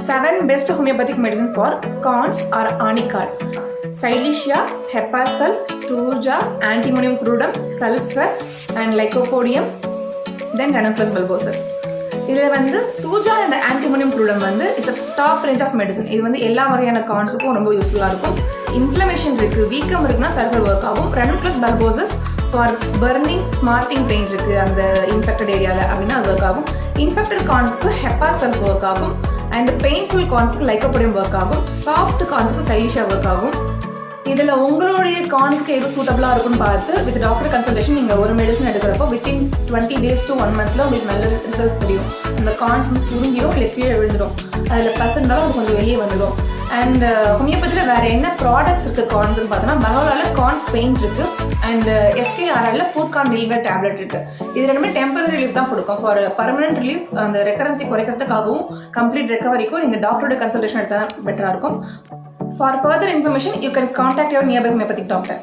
7 best homeopathic medicine for cons or anicard. Silesia, Hepasulf, Turja, Antimonium crudum, Sulfur and Lycopodium, then Ranunculus bulbosus. இதில் வந்து தூஜா and antimonium crudum வந்து is a top range of medicine. இது வந்து எல்லா வகையான கான்ஸுக்கும் ரொம்ப யூஸ்ஃபுல்லாக இருக்கும். இன்ஃப்ளமேஷன் இருக்குது, வீக்கம் இருக்குன்னா சல்ஃபர் ஒர்க் ஆகும். ரெனுக்ளஸ் பல்போசஸ் ஃபார் பர்னிங் ஸ்மார்ட்டிங் பெயின் இருக்குது அந்த இன்ஃபெக்டட் ஏரியாவில் அப்படின்னா அது ஒர்க் ஆகும். இன்ஃபெக்டட் கான்ஸுக்கு ஹெப்பாசல்ஃப் ஒர்க் ஆகும். அண்ட் பெயின்ஃபுல் கான்ஸுக்கு லைக்கோபோடியம் ஒர்க் ஆகும். சாஃப்ட் கான்ஸுக்கு சைலிஷா ஒர்க் ஆகும். இதில் உங்களுடைய கான்ஸ்க்கு எது சூட்டபுளாக இருக்குன்னு பார்த்து வித் டாக்டர் கன்சல்டேஷன் நீங்கள் ஒரு medicine எடுக்கிறப்போ within 20 days to 1 month உங்களுக்கு நல்ல ரிசல்ட்ஸ் தெரியும். அந்த கான்ஸ் வந்து சுருங்கிடும், இல்லை கீழே விழுந்துடும். அதில் பசந்தாலும் அது கொஞ்சம் வெளியே வந்துடும். அண்ட் ஹோமியோபதியில் வேறு என்ன ப்ராடக்ட்ஸ் இருக்குது கான்ஸ்ன்னு பார்த்தோன்னா பகவாலால் கான்ஸ் பெயிண்ட் இருக்குது. அண்ட் எஸ்கேஆர்எல்ல ஃபுட்கான் ரிலீவர் டேப்லெட் இருக்குது. இது ரெண்டுமே டெம்பரரி ரிலீஃப் தான் கொடுக்கும். ஃபார் பர்மனன்ட் ரிலீஃப் அந்த ரெக்கரன்சி குறைக்கிறதுக்காகவும் கம்ப்ளீட் ரெக்கவரிக்கும் நீங்கள் டாக்டரோட கன்சல்டேஷன் எடுத்தால் பெட்டராக இருக்கும். For further information, you can contact your nearby homeopathic doctor.